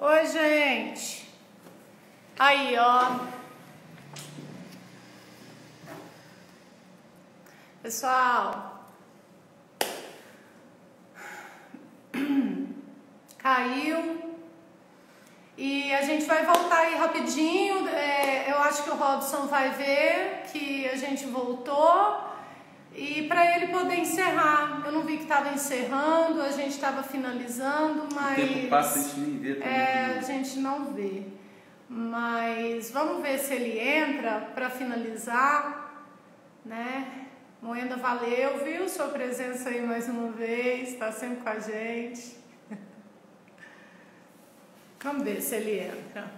Oi, gente. Aí, ó. Pessoal. Caiu. E a gente vai voltar aí rapidinho. Eu acho que o Robson vai ver que a gente voltou. E para ele poder encerrar. Eu não vi que estava encerrando, a gente estava finalizando, mas... O tempo passa, a gente nem vê também. A gente não vê. Mas vamos ver se ele entra para finalizar, né? Moenda, valeu, viu? Sua presença aí mais uma vez, está sempre com a gente. Vamos ver se ele entra.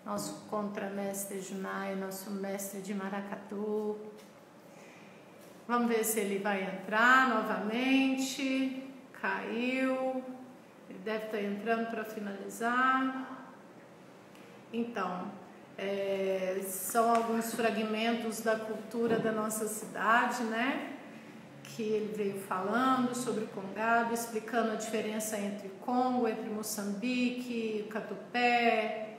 Nosso contramestre Junai, nosso mestre de maracatu. Vamos ver se ele vai entrar novamente. Caiu. Ele deve estar entrando para finalizar. Então, são alguns fragmentos da cultura da nossa cidade, né? Que ele veio falando sobre o Congado, explicando a diferença entre Congo, entre Moçambique, Catupé,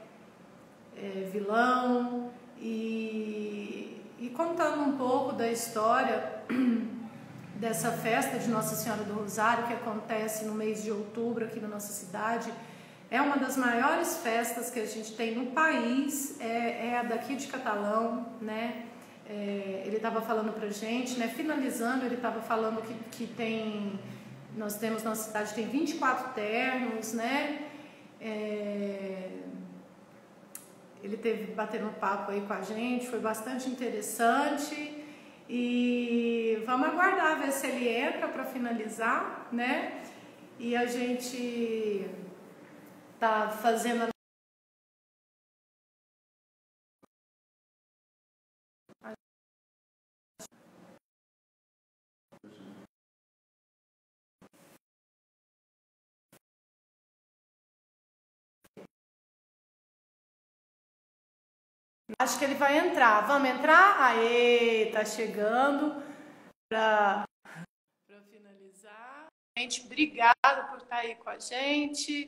Vilão e contando um pouco da história dessa festa de Nossa Senhora do Rosário que acontece no mês de outubro aqui na nossa cidade. É uma das maiores festas que a gente tem no país, é a daqui de Catalão, né? Ele estava falando pra gente, né? Finalizando, ele estava falando que nós temos na cidade, tem 24 ternos, né? Ele teve batendo papo aí com a gente, foi bastante interessante. E vamos aguardar, ver se ele entra para finalizar, né? E a gente tá fazendo a... Acho que ele vai entrar. Vamos entrar? Aê, tá chegando para finalizar. Gente, obrigada por estar aí com a gente.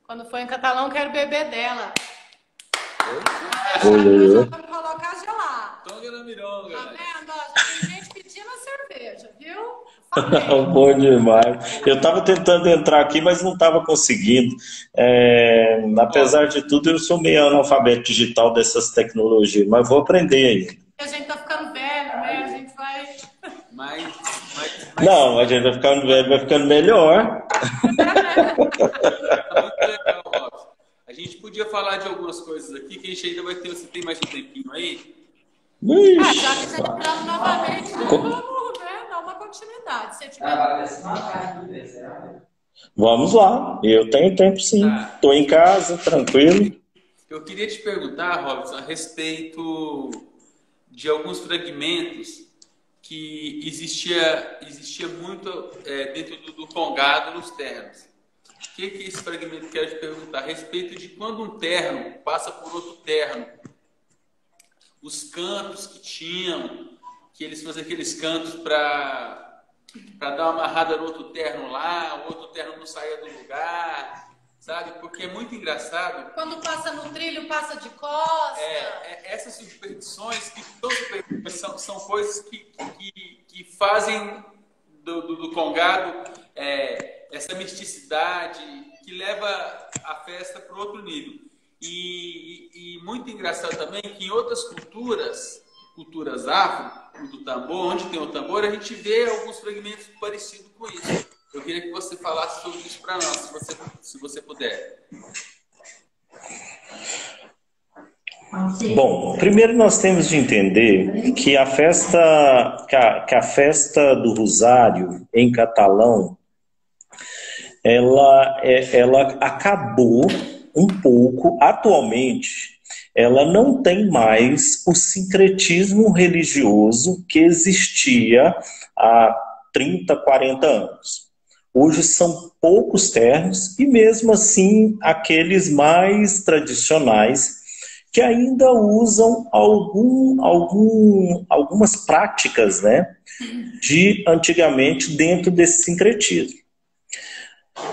Quando for em Catalão, quero beber dela. Oi. Vamos colocar gelar. Tonga na mironga. Tá vendo? Ó, já tem gente pedindo a cerveja, viu? Bom demais. Eu estava tentando entrar aqui, mas não estava conseguindo. Apesar de tudo, eu sou meio analfabeto digital dessas tecnologias, mas vou aprender ainda. A gente tá ficando velho, né? A gente vai... Não, a gente vai ficando velho, vai ficando melhor. Muito legal, Robson. A gente podia falar de algumas coisas aqui, que a gente ainda vai ter... Você tem mais um tempinho aí? Já que você entrando novamente, vamos, né, dar uma continuidade. Se tiver... Vamos lá, eu tenho tempo sim. Estou em casa, tranquilo. Eu queria te perguntar, Robson, a respeito de alguns fragmentos que existia muito dentro do Congado nos ternos. O que é esse fragmento que eu quero te perguntar? A respeito de quando um terno passa por outro terno, os cantos que tinham, que eles faziam aqueles cantos para dar uma amarrada no outro terno lá, o outro terno não saía do lugar, sabe? Porque é muito engraçado. Quando passa no trilho, passa de costa. Essas superstições são coisas que fazem do Congado essa misticidade que leva a festa para outro nível. E muito engraçado também que em outras culturas afro, do tambor, onde tem o tambor, a gente vê alguns fragmentos parecidos com isso. Eu queria que você falasse sobre isso para nós, se você puder. Bom, primeiro nós temos de entender que a festa do Rosário em catalão, ela acabou um pouco, atualmente, ela não tem mais o sincretismo religioso que existia há 30, 40 anos. Hoje são poucos ternos e mesmo assim aqueles mais tradicionais que ainda usam algumas práticas, né, de antigamente dentro desse sincretismo.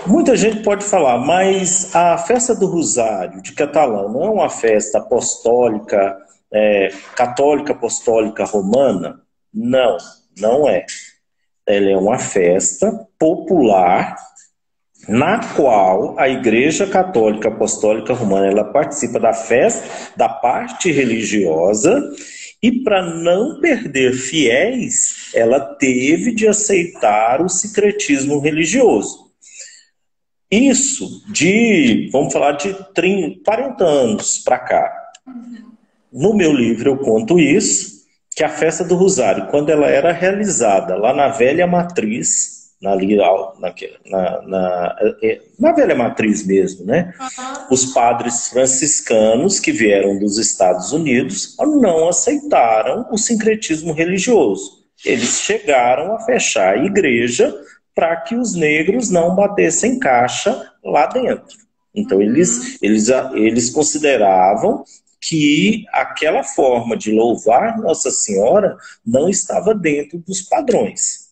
Muita gente pode falar, mas a festa do Rosário de Catalão não é uma festa apostólica, católica apostólica romana? Não, não é. Ela é uma festa popular na qual a Igreja Católica Apostólica Romana ela participa da festa, da parte religiosa, e para não perder fiéis, ela teve de aceitar o sincretismo religioso. Isso vamos falar de 40 anos para cá. No meu livro eu conto isso, que a festa do Rosário, quando ela era realizada lá na Velha Matriz, na Velha Matriz mesmo, né? Os padres franciscanos que vieram dos Estados Unidos não aceitaram o sincretismo religioso. Eles chegaram a fechar a igreja para que os negros não batessem caixa lá dentro. Então eles consideravam que aquela forma de louvar Nossa Senhora não estava dentro dos padrões.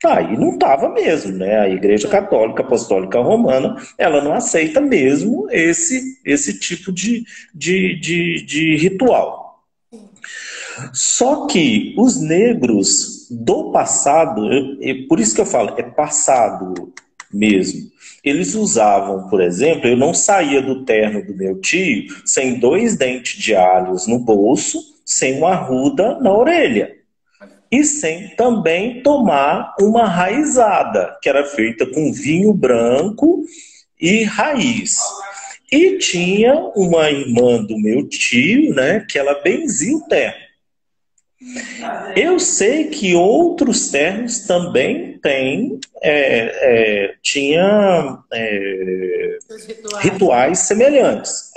E não estava mesmo, né? A Igreja Católica Apostólica Romana, ela não aceita mesmo esse tipo de ritual. Só que os negros do passado, por isso que eu falo, é passado mesmo. Eles usavam, por exemplo, eu não saía do terno do meu tio sem 2 dentes de alhos no bolso, sem uma arruda na orelha. E sem também tomar uma raizada, que era feita com vinho branco e raiz. E tinha uma irmã do meu tio, né, que ela benzia o terno. Eu sei que outros ternos também tinha rituais semelhantes.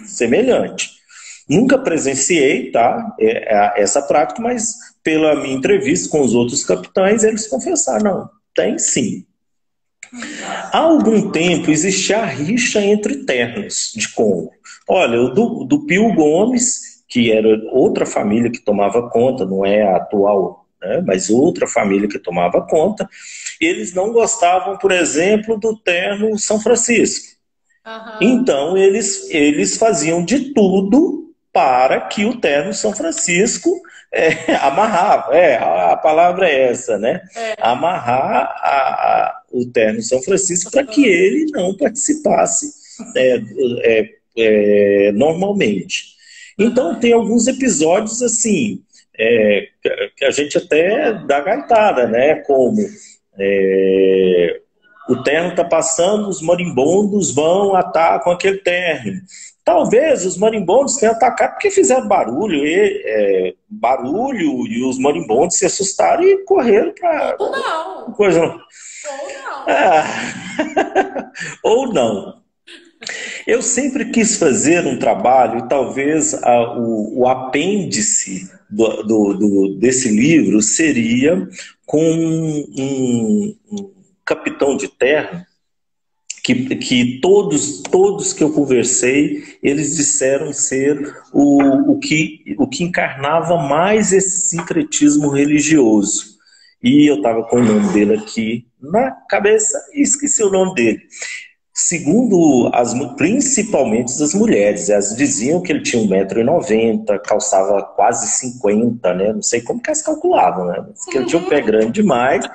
Semelhante. Nunca presenciei, essa prática, mas pela minha entrevista com os outros capitães, eles confessaram, não, tem sim. Há algum tempo existia a rixa entre ternos de Congo. Olha, o do Pio Gomes, que era outra família que tomava conta, não é a atual, né, mas outra família que tomava conta, eles não gostavam, por exemplo, do terno São Francisco. Então, eles faziam de tudo para que o terno São Francisco amarrava. A palavra é essa, né? Amarrar o terno São Francisco para que ele não participasse normalmente. Então, tem alguns episódios assim, que a gente até dá gaitada, né? Como o terno está passando, os marimbondos vão atacam aquele terno. Talvez os marimbondos tenham atacado porque fizeram barulho, e os marimbondos se assustaram e correram para... Ou não. Coisa... Ou não. Ou não. Eu sempre quis fazer um trabalho, e talvez o apêndice desse livro seria com um capitão de terra, que todos que eu conversei, eles disseram ser o que encarnava mais esse sincretismo religioso. E eu estava com o nome dele aqui na cabeça e esqueci o nome dele. Segundo, principalmente as mulheres, elas diziam que ele tinha 1,90 m, calçava quase 50, né? Não sei como que elas calculavam, né? Diz que ele tinha um pé grande demais.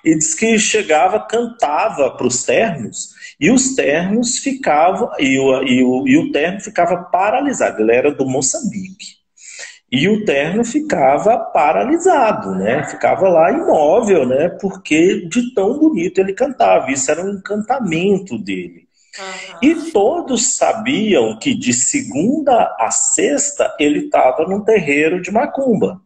E diz que chegava, cantava para os ternos, e os ternos ficavam, e o terno ficava paralisado. Ele era do Moçambique. E o terno ficava paralisado, né? Ficava lá imóvel, né? Porque de tão bonito ele cantava. Isso era um encantamento dele. E todos sabiam que de segunda a sexta ele estava num terreiro de macumba.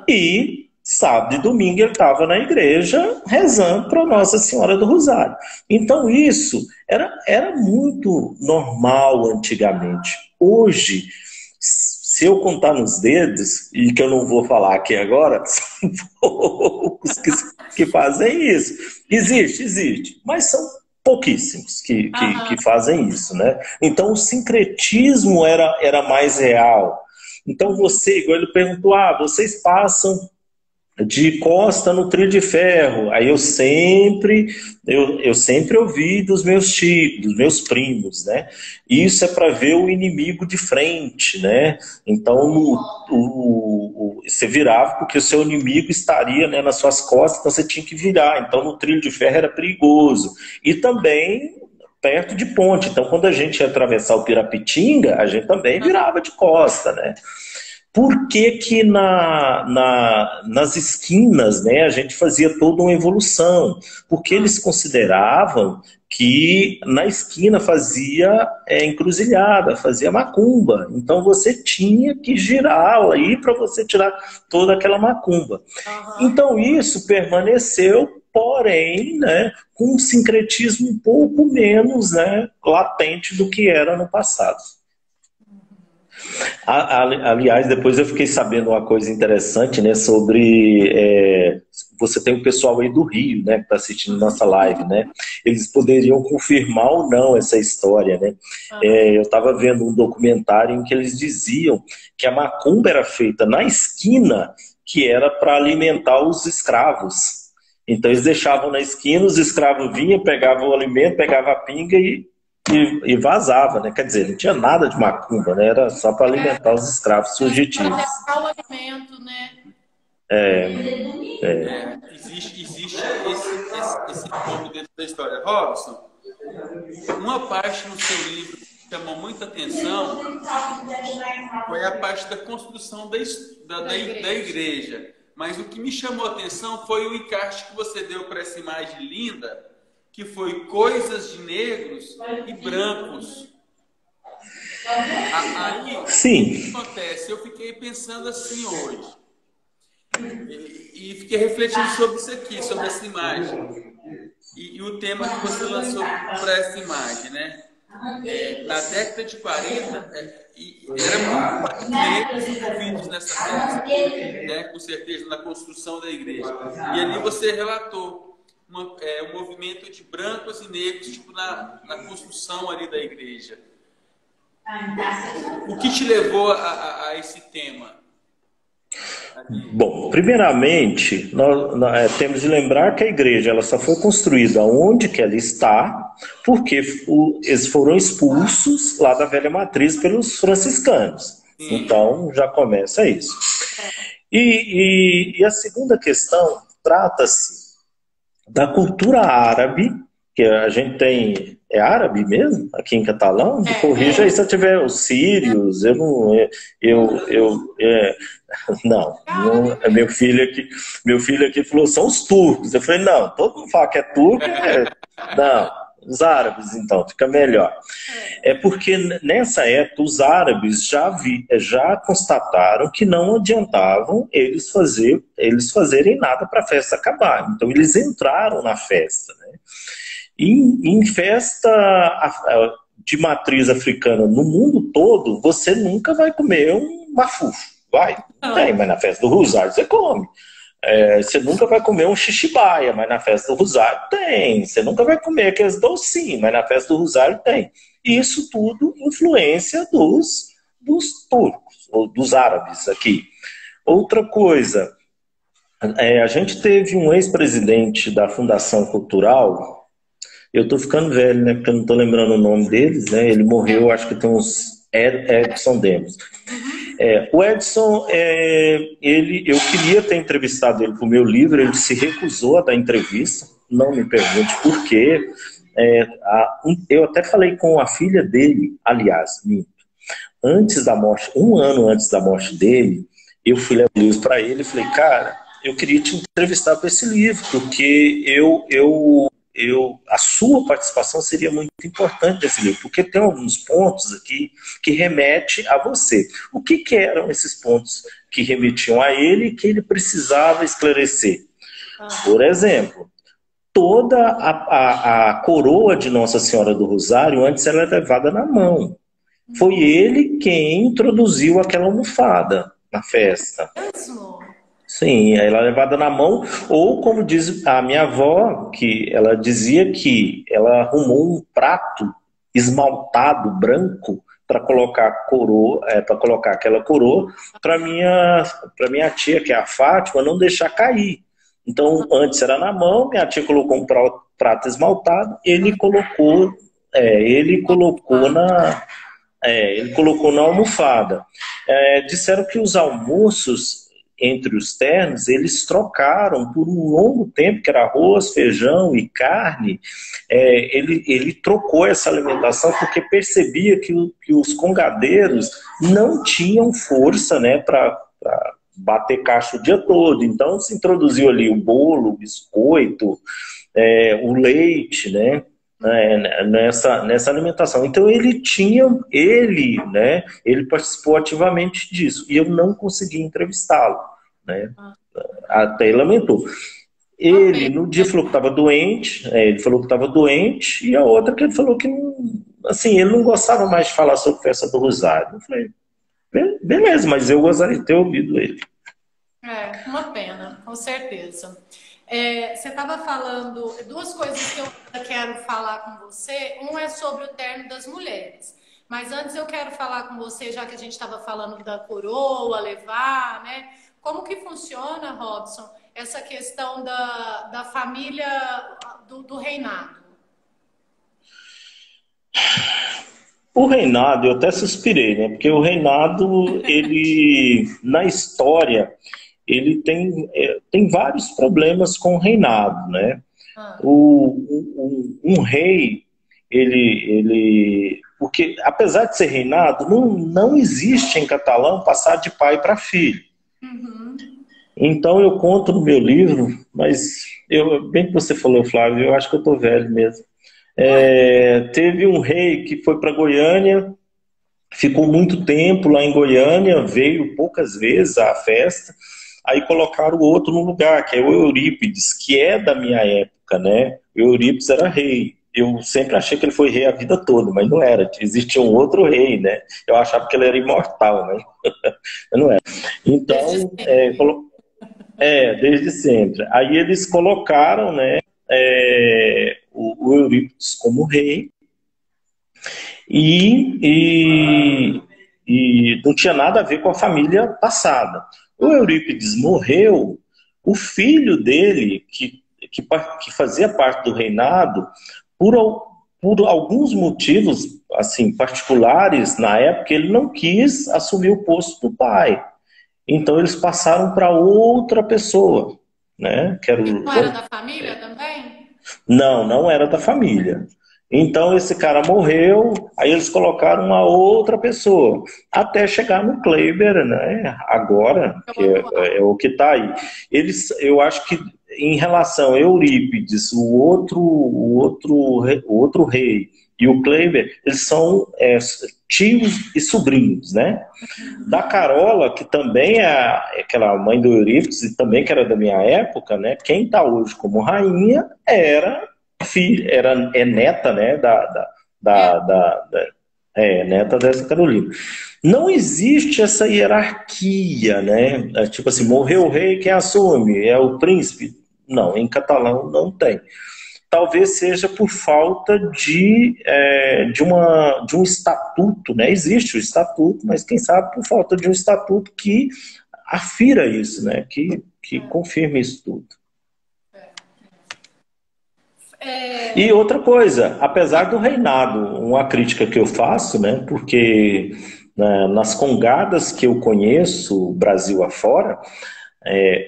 E sábado e domingo ele estava na igreja rezando para Nossa Senhora do Rosário. Então isso era muito normal antigamente. Hoje, se eu contar nos dedos, e que eu não vou falar aqui agora, são poucos que fazem isso. Existe, mas são pouquíssimos que fazem isso, né? Então o sincretismo era mais real. Então igual ele perguntou, vocês passam de costa no trilho de ferro. Aí eu sempre ouvi dos meus tios, dos meus primos, né? Isso é para ver o inimigo de frente, né? Então você virava porque o seu inimigo estaria, né, nas suas costas, então você tinha que virar. Então no trilho de ferro era perigoso. E também perto de ponte. Então quando a gente ia atravessar o Pirapitinga, a gente também virava de costa, né? Por que que nas esquinas, né, a gente fazia toda uma evolução? Porque eles consideravam que na esquina fazia encruzilhada, fazia macumba. Então você tinha que girar aí para você tirar toda aquela macumba. Então isso permaneceu, porém, né, com um sincretismo um pouco menos, né, latente do que era no passado. Aliás, depois eu fiquei sabendo uma coisa interessante, né, sobre você tem o pessoal aí do Rio, né, que está assistindo nossa live, né? Eles poderiam confirmar ou não essa história, né? Eu estava vendo um documentário em que eles diziam que a macumba era feita na esquina, que era para alimentar os escravos. Então eles deixavam na esquina, os escravos vinham, pegavam o alimento, pegavam a pinga e vazava, né? Quer dizer, não tinha nada de macumba, né? Era só para alimentar os escravos fugitivos. Para o alimento, né? Existe esse ponto dentro da história. Robson, uma parte no seu livro que chamou muita atenção foi a parte da construção da igreja. Mas o que me chamou a atenção foi o encarte que você deu para essa imagem linda, que foi coisas de negros e brancos. Aí, sim. O que acontece? Eu fiquei pensando assim hoje. E fiquei refletindo sobre isso aqui, sobre essa imagem. E o tema que você lançou para essa imagem, né? Na década de 40, era muito negros envolvidos nessa festa, né? Com certeza, na construção da igreja. E ali você relatou um movimento de brancos e negros, tipo, na construção ali da igreja. O que te levou a esse tema? Bom, primeiramente, nós temos de lembrar que a igreja ela só foi construída onde que ela está, porque eles foram expulsos lá da velha matriz pelos franciscanos. Sim. Então, já começa isso. E a segunda questão trata-se da cultura árabe, que a gente tem... É árabe mesmo? Aqui em catalão? Me corrija aí se eu tiver os sírios, não, meu filho aqui falou, são os turcos. Eu falei, não, todo mundo fala que é turco, não, os árabes então, fica melhor. É porque nessa época os árabes já constataram que não adiantavam eles fazerem nada para a festa acabar. Então eles entraram na festa, né? Em festa de matriz africana no mundo todo, você nunca vai comer um mafufo. Vai? Tem, mas na festa do Rosário você come. Você nunca vai comer um xixibaia, mas na festa do Rosário tem. Você nunca vai comer aqueles docinhos, mas na festa do Rosário tem. E isso tudo influência dos turcos, ou dos árabes aqui. Outra coisa, a gente teve um ex-presidente da Fundação Cultural. Eu estou ficando velho, né? Porque eu não estou lembrando o nome deles, né? Ele morreu, acho que tem uns... Edson Demos. O Edson, eu queria ter entrevistado ele para o meu livro, ele se recusou a dar entrevista, não me pergunte por quê. Eu até falei com a filha dele, aliás, antes da morte, um ano antes da morte dele, eu fui levar o livro para ele e falei, cara, eu queria te entrevistar para esse livro, porque a sua participação seria muito importante nesse livro, porque tem alguns pontos aqui que remetem a você. O que eram esses pontos que remetiam a ele e que ele precisava esclarecer? Por exemplo, toda a coroa de Nossa Senhora do Rosário antes era levada na mão. Foi ele quem introduziu aquela almofada na festa. Sim, ela é levada na mão, ou como diz a minha avó, que ela dizia que ela arrumou um prato esmaltado branco para colocar coroa, para colocar aquela coroa para minha tia, que é a Fátima, não deixar cair. Então, antes era na mão, minha tia colocou um prato esmaltado, ele colocou na almofada. Disseram que os almoços entre os ternos, eles trocaram por um longo tempo, que era arroz, feijão e carne. Ele trocou essa alimentação porque percebia que os congadeiros não tinham força, né, para bater caixa o dia todo. Então se introduziu ali o bolo, o biscoito, o leite, né, nessa alimentação. Então ele participou ativamente disso, e eu não consegui entrevistá-lo, né? Até ele lamentou. Ele no dia falou que estava doente, e a outra que ele falou que assim, ele não gostava mais de falar sobre a festa do Rosário. Eu falei, beleza, mas eu gostaria de ter ouvido ele. Uma pena, com certeza. Você estava falando duas coisas que eu quero falar com você. Um é sobre o terno das mulheres. Mas antes eu quero falar com você, já que a gente estava falando da coroa, levar, né? Como que funciona, Robson, essa questão da família do reinado? O reinado, eu até suspirei, né? Porque o reinado, ele, na história, ele tem vários problemas com o reinado, né? Um rei, porque apesar de ser reinado, não existe em catalão passar de pai para filho. Uhum. Então eu conto no meu livro, mas bem que você falou, Flávio, eu acho que eu tô velho mesmo. Teve um rei que foi para Goiânia, ficou muito tempo lá em Goiânia, veio poucas vezes à festa, aí colocaram o outro no lugar, que é o Eurípides, que é da minha época, né? O Eurípides era rei. Eu sempre achei que ele foi rei a vida toda, mas não era. Existia um outro rei, né? Eu achava que ele era imortal, né? Mas não era. Então, desde sempre. Aí eles colocaram, né, o Eurípides como rei, e não tinha nada a ver com a família passada. O Eurípides morreu, o filho dele, que fazia parte do reinado, por alguns motivos assim particulares, na época, ele não quis assumir o posto do pai. Então eles passaram para outra pessoa, né? Não era da família também? Não era da família. Então esse cara morreu, aí eles colocaram uma outra pessoa, até chegar no Kleber, né? Agora, que é o que está aí. Eu acho que em relação a Eurípides, o outro rei e o Kleber, eles são tios e sobrinhos, né? Da Carola, que também é aquela mãe do Eurípides e também que era da minha época, né? Quem está hoje como rainha é neta, né? Neta dessa Carolina. Não existe essa hierarquia, né? Tipo assim, morreu o rei, quem assume? É o príncipe? Não, em catalão não tem. Talvez seja por falta de um estatuto, né? Existe o estatuto, mas quem sabe por falta de um estatuto que afira isso, né? Que confirme isso tudo. E outra coisa, apesar do reinado, uma crítica que eu faço, né? Porque nas congadas que eu conheço, Brasil afora,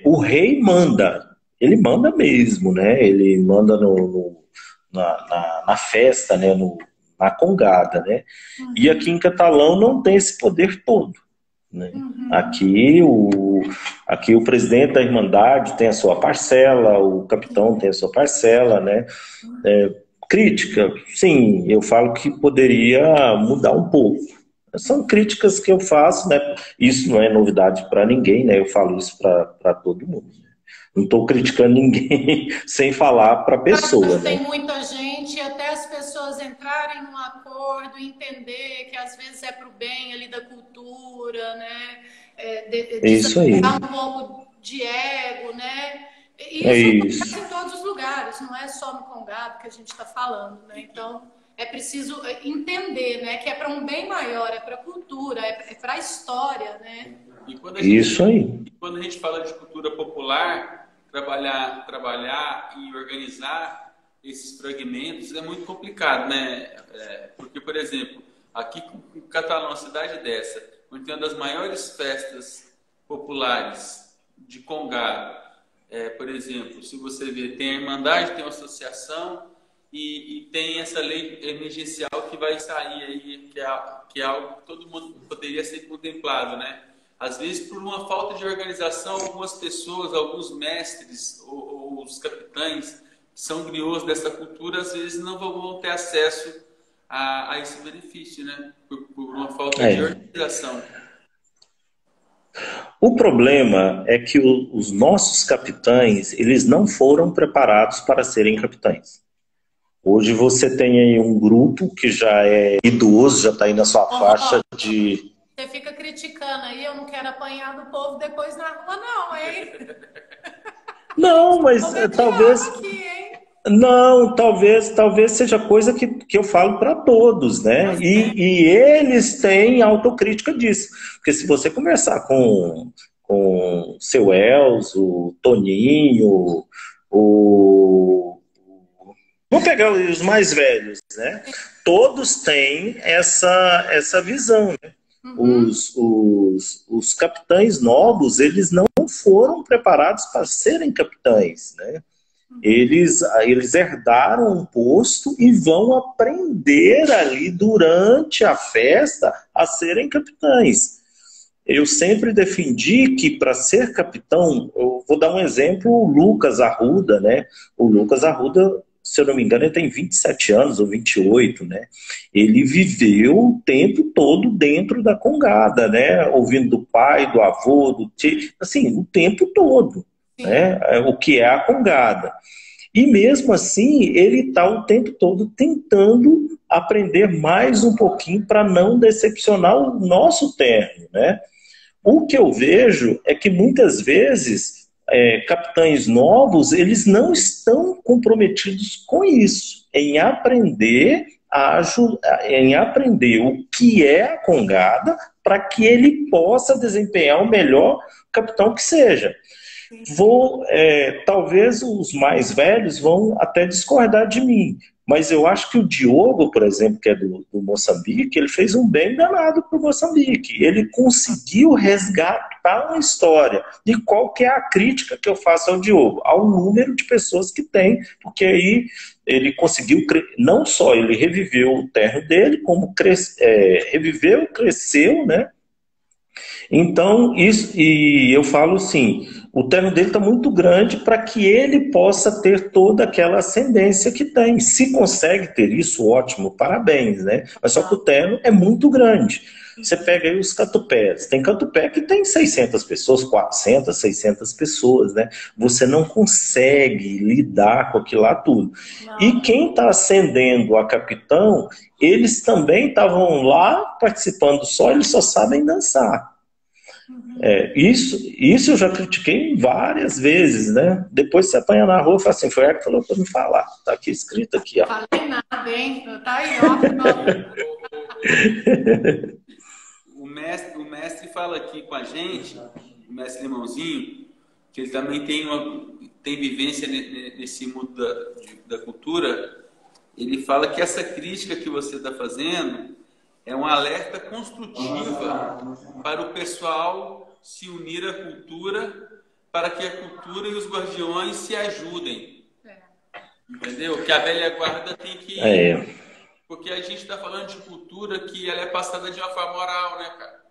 o rei manda. Ele manda mesmo, né? Ele manda na festa, né? Na congada, né? E aqui em Catalão não tem esse poder todo, né? Aqui o presidente da Irmandade tem a sua parcela, o capitão tem a sua parcela, né? Crítica, sim, eu falo que poderia mudar um pouco. São críticas que eu faço, né? Isso não é novidade para ninguém, né? Eu falo isso para todo mundo. Não estou criticando ninguém sem falar para a pessoa. Tem muita gente, até as pessoas entrarem num acordo, entender que às vezes é para o bem ali da cultura, né? Isso aí. Dar um pouco de ego, né? E isso acontece em todos os lugares, não é só no Congado que a gente está falando, né? Então, é preciso entender, né? Que é para um bem maior, é para a cultura, é para a história, né? Isso aí. Quando a gente fala de cultura popular, trabalhar e organizar esses fragmentos é muito complicado, né? Porque, por exemplo, aqui em Catalão, uma cidade dessa, onde tem uma das maiores festas populares de Congado, por exemplo, se você ver, tem a Irmandade, tem a associação e tem essa lei emergencial que vai sair aí, que é algo que todo mundo poderia ser contemplado, né? Às vezes, por uma falta de organização, algumas pessoas, alguns mestres ou os capitães que são griots dessa cultura, às vezes não vão ter acesso a esse benefício, né? Por uma falta de organização. O problema é que os nossos capitães, eles não foram preparados para serem capitães. Hoje você tem aí um grupo que já é idoso, já está aí na sua faixa de... Você fica criticando aí, eu não quero apanhar do povo depois na rua, não, hein? Não, mas talvez... Aqui, hein? Não, talvez seja coisa que eu falo para todos, né? E eles têm autocrítica disso. Porque se você conversar com o seu Elzo, o Toninho, vamos pegar os mais velhos, né? Todos têm essa visão, né? Os capitães novos, eles não foram preparados para serem capitães, né? Eles herdaram um posto e vão aprender ali durante a festa a serem capitães. Eu sempre defendi que para ser capitão, eu vou dar um exemplo, o Lucas Arruda, né? O Lucas Arruda, se eu não me engano, ele tem 27 anos ou 28, né? Ele viveu o tempo todo dentro da congada, né? Ouvindo do pai, do avô, do tio, assim, o tempo todo, né? O que é a congada. E mesmo assim, ele está o tempo todo tentando aprender mais um pouquinho para não decepcionar o nosso terno, né? O que eu vejo é que muitas vezes capitães novos, eles não estão comprometidos com isso, em aprender o que é a congada para que ele possa desempenhar o melhor capitão que seja. Talvez os mais velhos vão até discordar de mim, mas eu acho que o Diogo, por exemplo, que é do Moçambique, ele fez um bem danado para o Moçambique. Ele conseguiu resgatar uma história. E qual que é a crítica que eu faço ao Diogo? Ao número de pessoas que tem, porque aí ele conseguiu, não só ele reviveu o terno dele, como reviveu, cresceu, né? Então, e eu falo assim, o terno dele está muito grande para que ele possa ter toda aquela ascendência que tem. Se consegue ter isso, ótimo, parabéns, né? Mas só que o terno é muito grande. Você pega aí os catupés. Tem catupé que tem 600 pessoas, 400, 600 pessoas, né? Você não consegue lidar com aquilo lá tudo. Não. E quem está ascendendo a capitão, eles também estavam lá participando só, eles só sabem dançar. Isso eu já critiquei várias vezes, né? Depois você apanha na rua e fala assim, foi ela que falou para me falar. Tá aqui escrito aqui, ó. Falei nada, hein? Tá aí, ó. O mestre fala aqui com a gente, o mestre Limãozinho, que ele também tem vivência nesse mundo da cultura. Ele fala que essa crítica que você está fazendo é um alerta construtiva para o pessoal se unir à cultura, para que a cultura e os guardiões se ajudem. Entendeu? Que a velha guarda tem que... Porque a gente está falando de cultura que ela é passada de uma forma oral, né, cara?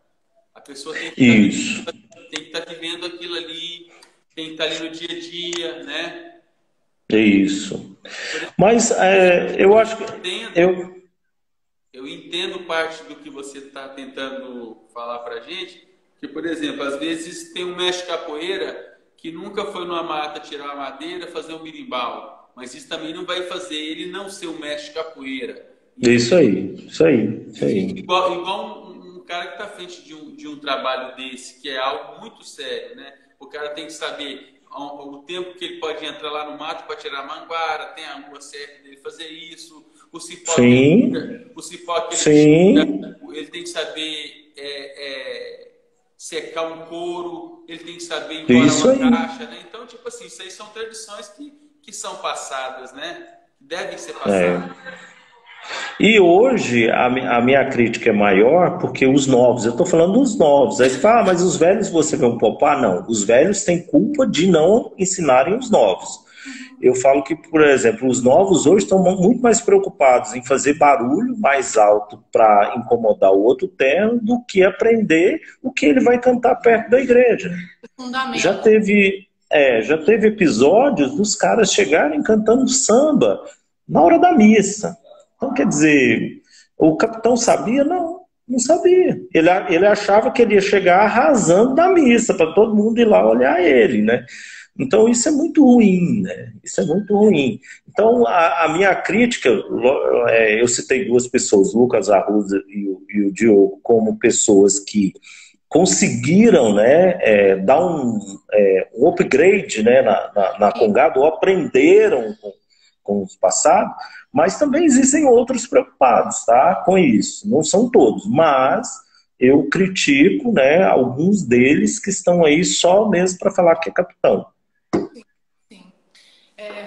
A pessoa tem que estar vivendo aquilo ali, tem que estar ali no dia a dia, né? Isso. Mas eu acho que... Eu entendo parte do que você está tentando falar para a gente, que, por exemplo, às vezes tem um mestre capoeira que nunca foi numa mata tirar a madeira, fazer um berimbau, mas isso também não vai fazer ele não ser um mestre capoeira. Isso aí. Igual um cara que está à frente de um trabalho desse, que é algo muito sério, né? O cara tem que saber o tempo que ele pode entrar lá no mato para tirar a manguara, tem a rua certa dele fazer isso, Sim, o cipó que sim, ele tem que saber secar um couro, ele tem que saber embolar isso uma aí. caixa, né? Então, tipo assim, isso aí são tradições que são passadas, né? Devem ser É. passadas. E hoje a minha crítica é maior porque os novos, eu estou falando dos novos. Aí você fala, mas os velhos você vão poupar? Não, os velhos têm culpa de não ensinarem os novos. Eu falo que, por exemplo, os novos hoje estão muito mais preocupados em fazer barulho mais alto para incomodar o outro terno do que aprender o que ele vai cantar perto da igreja. Já Fundamento. teve, já teve episódios dos caras chegarem cantando samba na hora da missa. Então, quer dizer, o capitão sabia? Não, não sabia. Ele achava que ele ia chegar arrasando na missa, para todo mundo ir lá olhar ele, né? Então, isso é muito ruim, né? Isso é muito ruim. Então, a minha crítica, eu citei duas pessoas, Lucas Arruda e o Diogo, como pessoas que conseguiram, né, dar um upgrade, né, na Congado, ou aprenderam com os passados, mas também existem outros preocupados, tá, com isso. Não são todos, mas eu critico, né, alguns deles que estão aí só mesmo para falar que é capitão. Sim.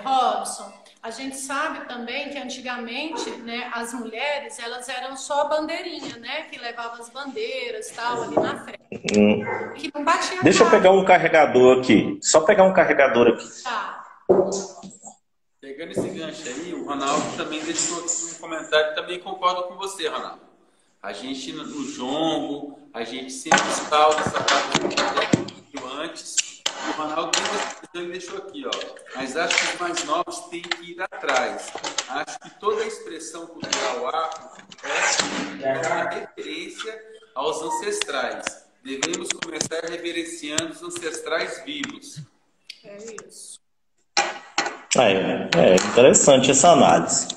Robson, a gente sabe também que antigamente, né, as mulheres, elas eram só bandeirinha, né, que levava as bandeiras, tal, ali na frente. Que não batia. Deixa eu pegar um carregador aqui. Só pegar um carregador aqui. Tá. Pegando esse gancho aí, o Ronaldo também deixou aqui um comentário, também concordo com você, Ronaldo. A gente no jongo, a gente sempre escalda essa parte do antes. O Ronaldo ele deixou aqui, ó. Mas acho que os mais novos têm que ir atrás. Acho que toda a expressão cultural afro é uma referência aos ancestrais. Devemos começar reverenciando os ancestrais vivos. É isso. É interessante essa análise.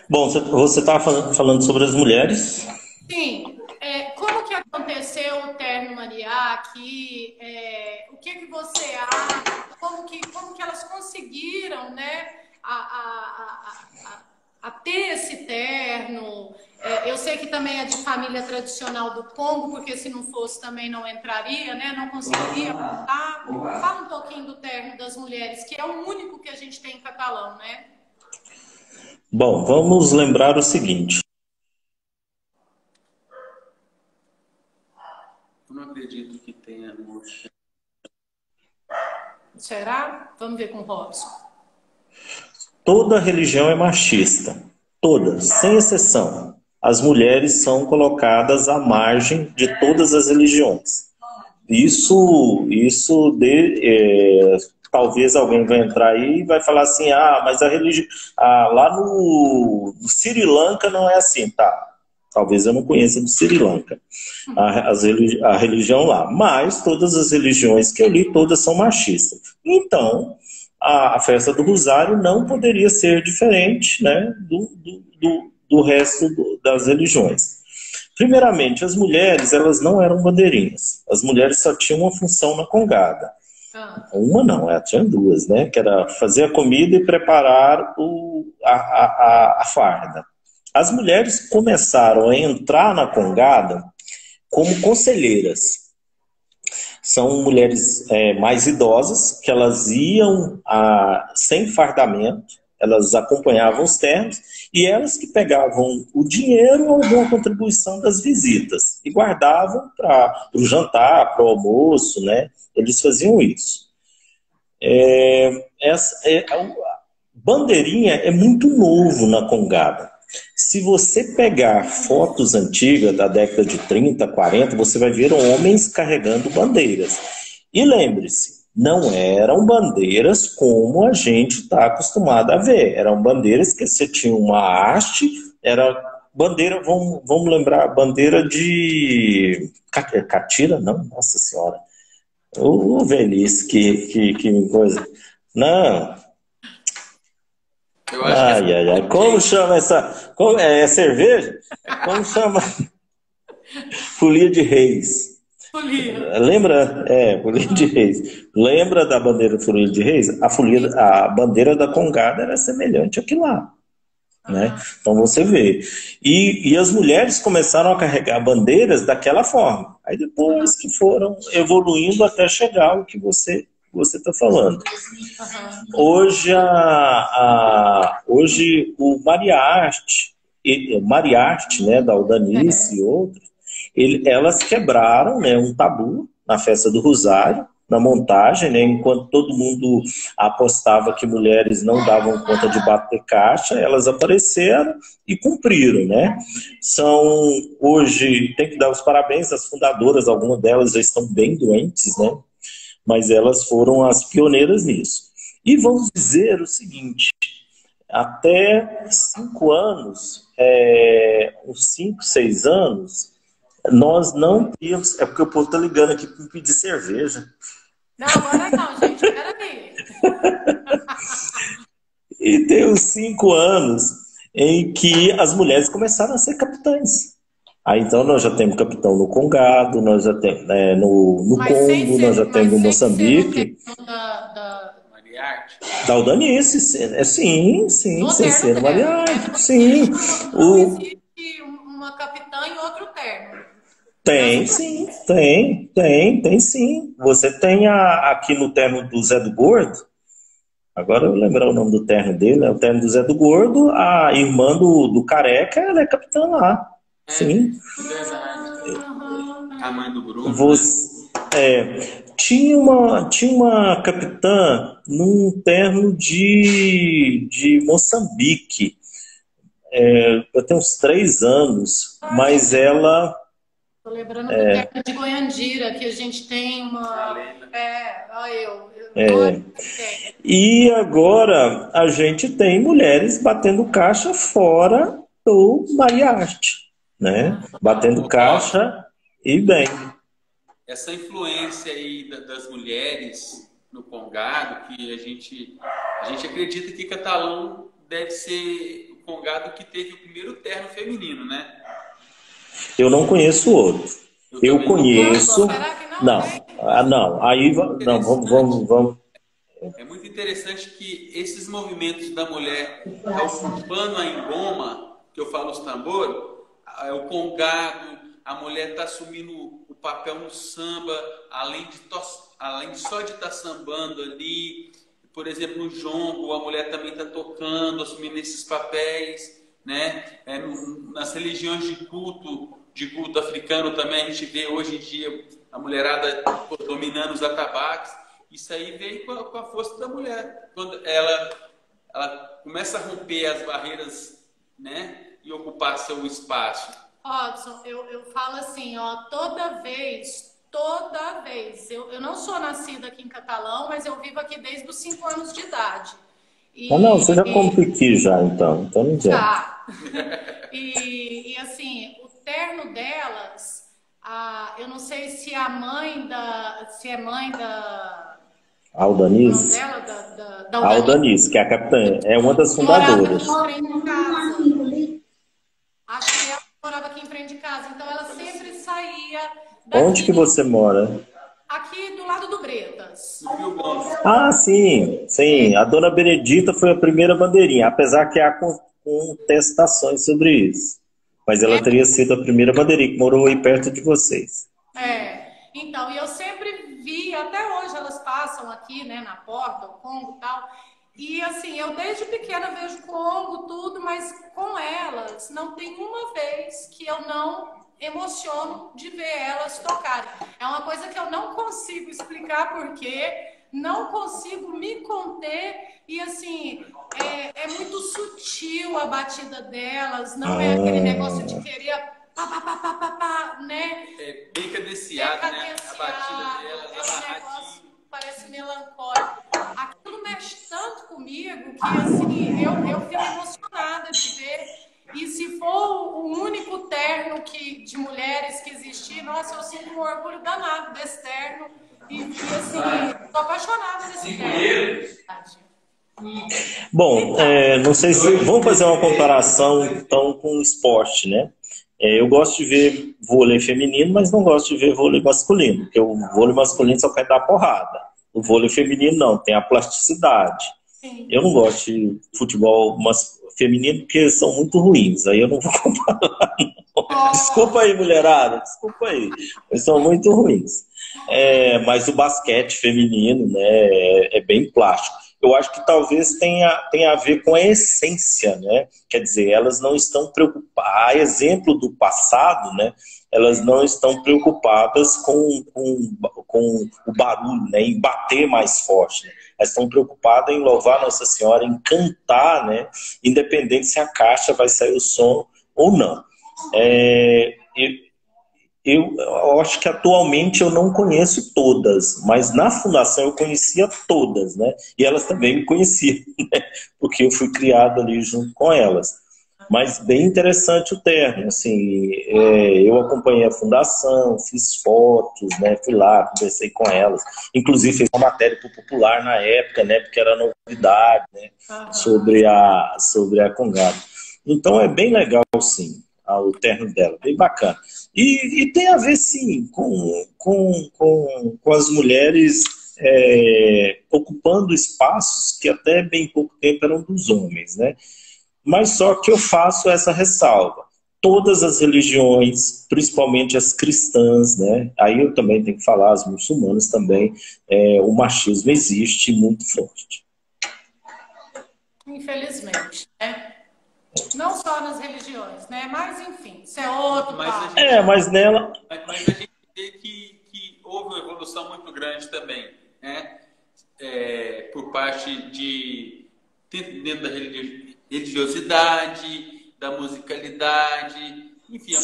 Bom, você estava falando sobre as mulheres? Sim. Como que aconteceu o Terno Mariá aqui? O que você acha? Como que elas conseguiram, né, a ter esse terno? Eu sei que também é de família tradicional do Congo, porque se não fosse também não entraria, né? Não conseguiria montar. Fala um pouquinho do terno das mulheres, que é o único que a gente tem em Catalão, né? Bom, vamos lembrar o seguinte. Eu não acredito que tenha. Será? Vamos ver com o Robson. Toda religião é machista. Toda, sem exceção. As mulheres são colocadas à margem de todas as religiões. Talvez alguém vai entrar aí e vai falar assim, mas lá no Sri Lanka não é assim, tá? Talvez eu não conheça do Sri Lanka, a religião lá. Mas todas as religiões que eu li, todas são machistas. Então, a festa do Rosário não poderia ser diferente, né, do resto das religiões. Primeiramente, as mulheres, elas não eram bandeirinhas. As mulheres só tinham uma função na congada. Uma não, ela tinha duas, né? Que era fazer a comida e preparar a farda. As mulheres começaram a entrar na congada como conselheiras. São mulheres mais idosas, que elas iam sem fardamento, elas acompanhavam os ternos, e elas que pegavam o dinheiro ou alguma contribuição das visitas, e guardavam para o jantar, para o almoço, né? Eles faziam isso. Bandeirinha é muito novo na congada. Se você pegar fotos antigas da década de 30, 40, você vai ver homens carregando bandeiras. E lembre-se, não eram bandeiras como a gente está acostumado a ver. Eram bandeiras que você tinha uma haste, era bandeira, vamos lembrar, bandeira de catira? Não, nossa senhora. Ô, velhice, que coisa. Não. Ai. Como chama essa? É cerveja? Como chama? Folia de Reis. Folia. Lembra? Folia de Reis. Lembra da bandeira Folia de Reis? A bandeira da Congada era semelhante àquilo lá. né? Então você vê. E as mulheres começaram a carregar bandeiras daquela forma. Aí depois que foram evoluindo até chegar ao que você está falando. Hoje o Mariarte, né, da Aldanice e outros, elas quebraram, né, um tabu na festa do Rosário, na montagem, né, enquanto todo mundo apostava que mulheres não davam conta de bater caixa, elas apareceram e cumpriram, né? Hoje, tem que dar os parabéns às fundadoras, algumas delas já estão bem doentes, né? Mas elas foram as pioneiras nisso. E vamos dizer o seguinte, até 5 anos, uns 5, 6 anos, nós não tínhamos... É porque o povo está ligando aqui para me pedir cerveja. Não, agora não, gente, peraí. E tem uns 5 anos em que as mulheres começaram a ser capitães. Aí então nós já temos capitão no Congado, nós já temos no Congo, nós já temos no Moçambique. Da Aldanice, sim, sem ser Mariarte, sim. Não existe uma capitã em outro terno. Tem, sim, tem sim. Você tem aqui no terno do Zé do Gordo, agora eu lembrar o nome do terno dele, é o terno do Zé do Gordo, a irmã do Careca, ela é capitã lá. Sim. A mãe do Bruno. Tinha uma capitã num terno de Moçambique. Eu tenho uns 3 anos, mas ela... Tô lembrando do terno de Goiandira, que a gente tem uma... E agora a gente tem mulheres batendo caixa fora do Mariarte, né? Batendo caixa e bem. Essa influência aí das mulheres no Congado, que a gente acredita que Catalão deve ser o Congado que teve o primeiro terno feminino, né? Eu não conheço outro. Eu conheço... Não. Aí não, vamos. É muito interessante que esses movimentos da mulher ocupando a engoma, que eu falo os tambores, o Congado, a mulher está assumindo o papel no samba, além de só de estar sambando ali. Por exemplo, no jongo, a mulher também está tocando, assumindo esses papéis, né? Nas religiões de culto africano também, a gente vê hoje em dia a mulherada dominando os atabaques. Isso aí veio com a força da mulher. Quando ela começa a romper as barreiras, né? E ocupar seu espaço. Robson, eu falo assim, toda vez, eu não sou nascida aqui em Catalão, mas eu vivo aqui desde os 5 anos de idade. Você já come piqui já, então não já. Já. E assim, o terno delas, eu não sei se é mãe da Aldanice? Da Aldanice, que é a capitã, é uma das fundadoras. Acho que ela morava aqui em frente de casa, então ela sempre saía daqui. Onde que você mora? Aqui do lado do Bretas. Sim. A dona Benedita foi a primeira bandeirinha, apesar que há contestações sobre isso. Mas ela teria sido a primeira bandeirinha que morou aí perto de vocês. Então, e eu sempre vi, até hoje elas passam aqui, né, na porta, o Congo e tal. E assim, eu desde pequena vejo Congo, tudo, mas com elas não tem uma vez que eu não emociono de ver elas tocarem. É uma coisa que eu não consigo explicar porque não consigo me conter e assim, é muito sutil a batida delas, não é aquele negócio de querer né? É bem cadenciado, né? A batida delas, negócio parece melancólico. Aquilo mexe tanto comigo que assim, eu fico emocionada de ver. E se for o único terno de mulheres que existir, nossa, eu sinto um orgulho danado desse terno. E assim, tô apaixonada nesse terno. Bom, não sei se... Vamos fazer uma comparação, então, com o esporte, né? Eu gosto de ver vôlei feminino, mas não gosto de ver vôlei masculino, porque o vôlei masculino só quer dar porrada. O vôlei feminino não, tem a plasticidade. Sim. Eu não gosto de futebol feminino porque eles são muito ruins. Aí eu não vou comparar. Oh. Desculpa aí, mulherada. Desculpa aí. Eles são muito ruins. Mas o basquete feminino, né, é bem plástico. Eu acho que talvez tenha a ver com a essência, né? Quer dizer, elas não estão preocupadas. A exemplo do passado, né? Elas não estão preocupadas com o barulho, né? Em bater mais forte. Né? Elas estão preocupadas em louvar Nossa Senhora, em cantar, né? Independente se a caixa vai sair o som ou não. Eu acho que atualmente eu não conheço todas, mas na fundação eu conhecia todas, né? E elas também me conheciam, né? Porque eu fui criado ali junto com elas. Mas bem interessante o terno, assim, eu acompanhei a fundação, fiz fotos, né? Fui lá, conversei com elas, inclusive fiz uma matéria para o Popular na época, né? Porque era novidade, né? Sobre a Congado. Então é bem legal, sim, o terno dela, bem bacana. E tem a ver, sim, com as mulheres ocupando espaços que até bem pouco tempo eram dos homens, né? Mas só que eu faço essa ressalva. Todas as religiões, principalmente as cristãs, né? Aí eu também tenho que falar, as muçulmanas também, o machismo existe muito forte. Infelizmente, né? Não só nas religiões, né? Mas, enfim, isso é outro papo. Mas nela... Mas a gente vê que houve uma evolução muito grande também, né? Por parte dentro da religiosidade, da musicalidade, enfim,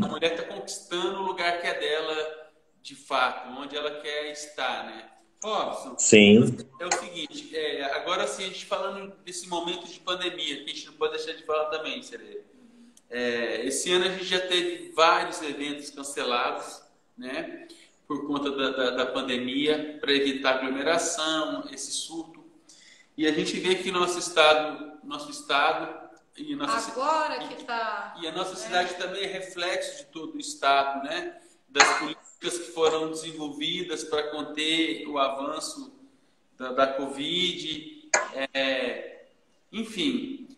a mulher está conquistando o lugar que é dela, de fato, onde ela quer estar, né? Robson, sim. É o seguinte, agora sim, a gente falando desse momento de pandemia, que a gente não pode deixar de falar também, Cereira. Esse ano a gente já teve vários eventos cancelados, né? Por conta da pandemia, para evitar aglomeração, esse surto. E a gente vê que nosso estado e a nossa cidade também é reflexo de todo o estado, né? Das políticas que foram desenvolvidas para conter o avanço da Covid. Enfim,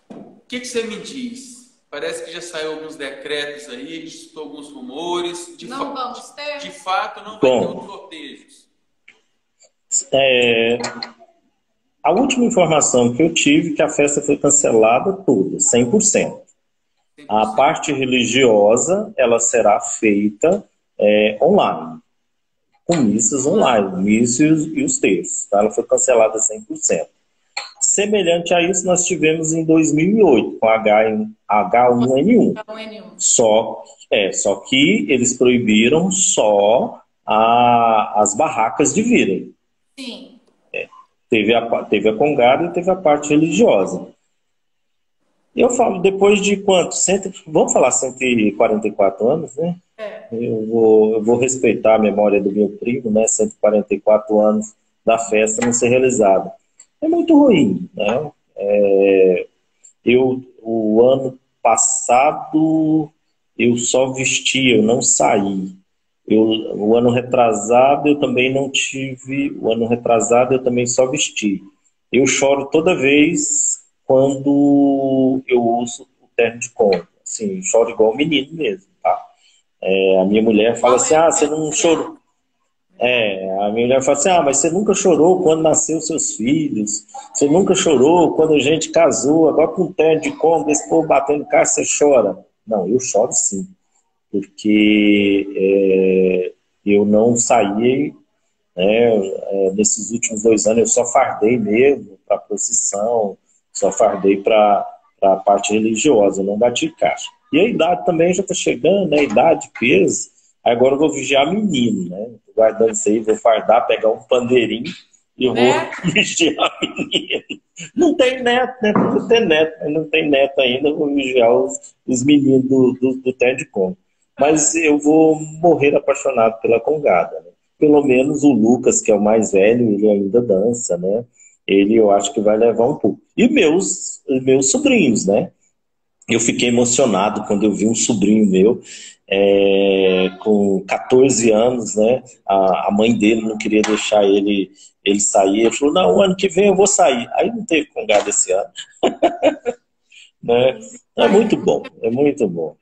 o que você me diz? Parece que já saiu alguns decretos aí, estou alguns rumores. Vamos ter? De fato, não vai ter os sorteios. A última informação que eu tive é que a festa foi cancelada toda, 100%. A parte religiosa, ela será feita online, com missas online, missas e os textos. Tá? Ela foi cancelada 100%. Semelhante a isso, nós tivemos em 2008, com H1N1. Só que eles proibiram só as barracas de virem. Sim. Teve a Congada e teve a parte religiosa. Eu falo, depois de quanto? Vamos falar 144 anos, né? Eu vou respeitar a memória do meu primo, né? 144 anos da festa não ser realizada. É muito ruim, né? O ano passado, eu só vestia, eu não saí. O ano retrasado eu também não tive, o ano retrasado eu também só vesti. Eu choro toda vez quando eu ouço o terno de conta. Assim, choro igual menino mesmo, tá? A minha mulher fala assim, você não chorou. A minha mulher fala assim, mas você nunca chorou quando nasceu seus filhos, você nunca chorou quando a gente casou, agora com o terno de conta, esse povo batendo carro, você chora. Não, eu choro sim. Porque eu não saí, nesses últimos 2 anos, eu só fardei mesmo para procissão, só fardei para a parte religiosa, eu não bati caixa. E a idade também já está chegando, né? Idade, peso, agora eu vou vigiar menino, né? Tô guardando isso aí, vou fardar, pegar um pandeirinho e vou vigiar menino. Não tem neto, né? Não tem neto, mas não tem neto ainda, eu vou vigiar os meninos do terno de conta. Mas eu vou morrer apaixonado pela Congada, né? Pelo menos o Lucas, que é o mais velho, ele ainda dança, né? Ele eu acho que vai levar um pouco. E meus sobrinhos, né? Eu fiquei emocionado quando eu vi um sobrinho meu, com 14 anos, né? A mãe dele não queria deixar ele sair. Ele falou, não, o ano que vem eu vou sair. Aí não teve congado esse ano, né? É muito bom, é muito bom.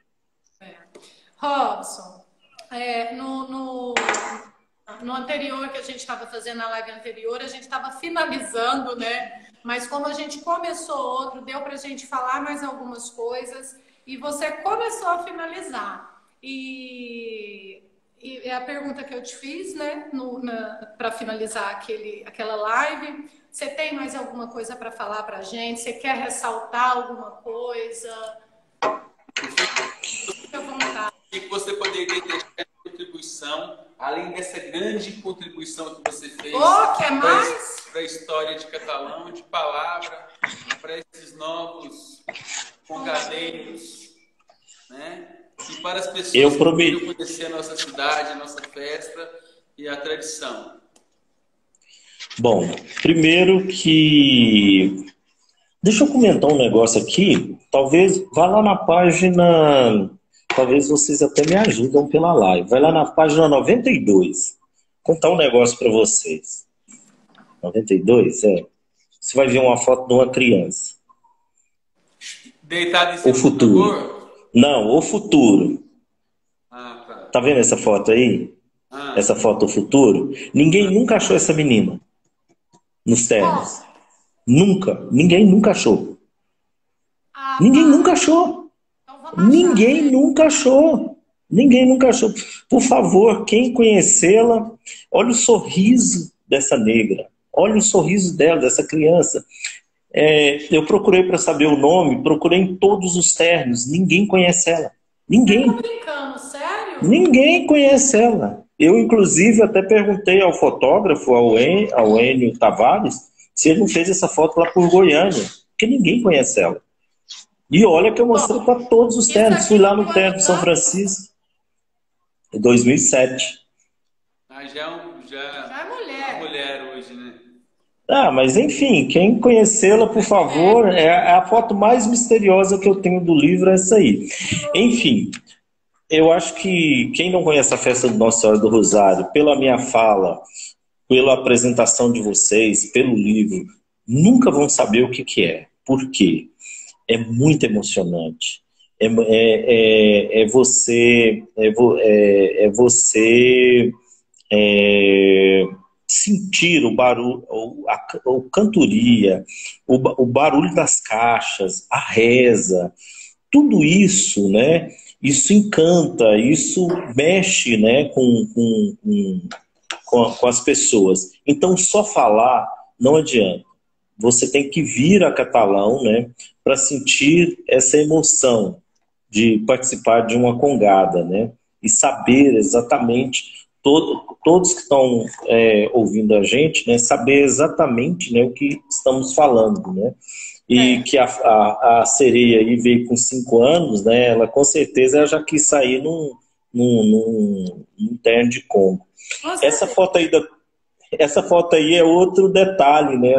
Robson, no anterior que a gente estava fazendo, na live anterior, a gente estava finalizando, né? Mas como a gente começou outro, deu para a gente falar mais algumas coisas e você começou a finalizar. E a pergunta que eu te fiz, né, para finalizar aquela live, você tem mais alguma coisa para falar para a gente? Você quer ressaltar alguma coisa? Fique à vontade. O que você poderia deixar de contribuição, além dessa grande contribuição que você fez para a história de Catalão, de palavra, para esses novos congadeiros, né? E para as pessoas que querem conhecer a nossa cidade, a nossa festa e a tradição. Bom, primeiro que... Deixa eu comentar um negócio aqui. Talvez vá lá na página... Talvez vocês até me ajudam pela live. Vai lá na página 92. Vou contar um negócio para vocês. 92, Você vai ver uma foto de uma criança. Deitada em cima do futuro. Não, o futuro. Tá vendo essa foto aí? Essa foto do futuro? Ninguém nunca achou essa menina nos ternos. Nunca. Ninguém nunca achou. Ninguém nunca achou. Ninguém nunca achou. Ninguém nunca achou. Por favor, quem conhecê-la, olha o sorriso dessa negra. Olha o sorriso dela, dessa criança. Eu procurei para saber o nome, procurei em todos os ternos. Ninguém conhece ela. Ninguém. Você tá brincando, sério? Ninguém conhece ela. Eu, inclusive, até perguntei ao fotógrafo, ao Enio Tavares, se ele não fez essa foto lá por Goiânia. Porque ninguém conhece ela. E olha que eu mostrei para todos os ternos. Fui lá no terno de São Francisco. Em 2007. Já é mulher hoje, né? Mas enfim, quem conhecê-la, por favor, é a foto mais misteriosa que eu tenho do livro, é essa aí. Enfim, eu acho que quem não conhece a festa do Nossa Senhora do Rosário, pela minha fala, pela apresentação de vocês, pelo livro, nunca vão saber o que é. Por quê? É muito emocionante. Você sentir o barulho, a cantoria, o barulho das caixas, a reza, tudo isso, né? Isso encanta, isso mexe, né, com as pessoas. Então, só falar não adianta. Você tem que vir a Catalão, né, para sentir essa emoção de participar de uma congada, né, e saber exatamente, todos que estão ouvindo a gente, né, saber exatamente, né, o que estamos falando, né, e que a sereia aí veio com 5 anos, né, ela com certeza já quis sair num terno de Congo. Essa foto aí é outro detalhe, né,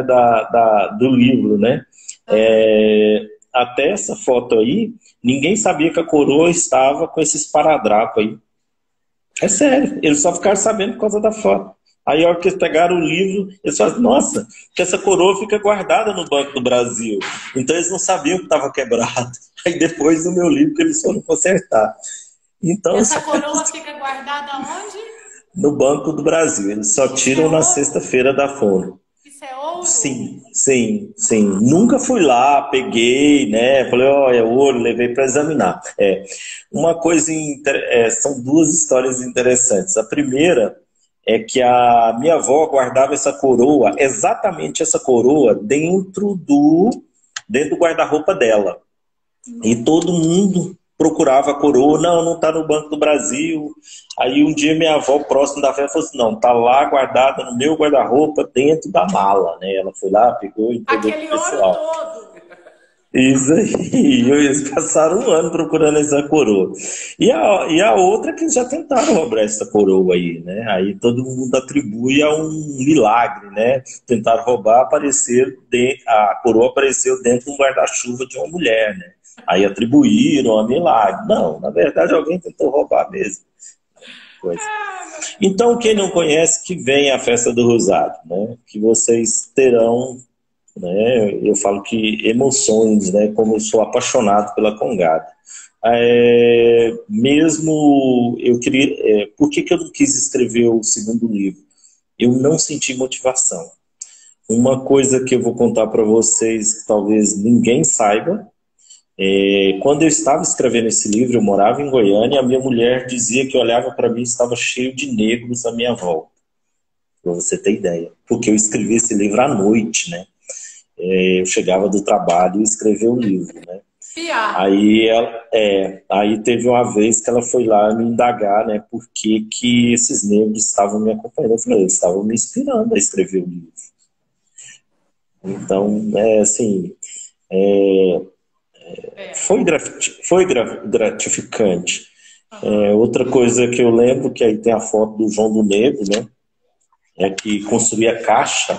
do livro, né? Até essa foto aí, ninguém sabia que a coroa estava com esse esparadrapo aí. É sério, eles só ficaram sabendo por causa da foto. Aí, a hora que eles pegaram o livro, eles falaram, nossa, que essa coroa fica guardada no Banco do Brasil. Então, eles não sabiam que estava quebrado. Aí, depois do meu livro, que eles foram consertar. Então, essa coroa fica guardada onde? No Banco do Brasil. Eles só tiram na sexta-feira da Fono. Isso é ouro? Sim. Nunca fui lá, peguei, né? Falei, é ouro, levei para examinar. Uma coisa, são 2 histórias interessantes. A primeira é que a minha avó guardava essa coroa, exatamente essa coroa, dentro do guarda-roupa dela. E todo mundo procurava a coroa, não está no Banco do Brasil. Aí um dia minha avó, próximo da festa, falou assim, não, está lá guardada no meu guarda-roupa, dentro da mala, né? Ela foi lá, pegou e entregou pro pessoal. Aquele ouro todo! Isso aí, eles passaram 1 ano procurando essa coroa. E a outra que já tentaram roubar essa coroa aí, né? Aí todo mundo atribui a um milagre, né? Tentaram roubar, a coroa apareceu dentro de um guarda-chuva de uma mulher, né? Aí atribuíram a milagre. Não, na verdade alguém tentou roubar mesmo. Coisa. Então, quem não conhece, que venha à festa do Rosário, né? Que vocês terão, né? Eu falo que emoções, né? Como eu sou apaixonado pela Congada. Mesmo eu queria. Por que que eu não quis escrever o segundo livro? Eu não senti motivação. Uma coisa que eu vou contar para vocês, que talvez ninguém saiba, quando eu estava escrevendo esse livro, eu morava em Goiânia, e a minha mulher dizia que olhava para mim e estava cheio de negros à minha volta, para você ter ideia. Porque eu escrevi esse livro à noite, né? Eu chegava do trabalho e escrevia o livro, né? Aí teve uma vez que ela foi lá me indagar, né? Por que que esses negros estavam me acompanhando. Eu falei, eles estavam me inspirando a escrever o livro. Então, assim, foi gratificante. Outra coisa que eu lembro, que aí tem a foto do João do Negro, né? Que construía caixa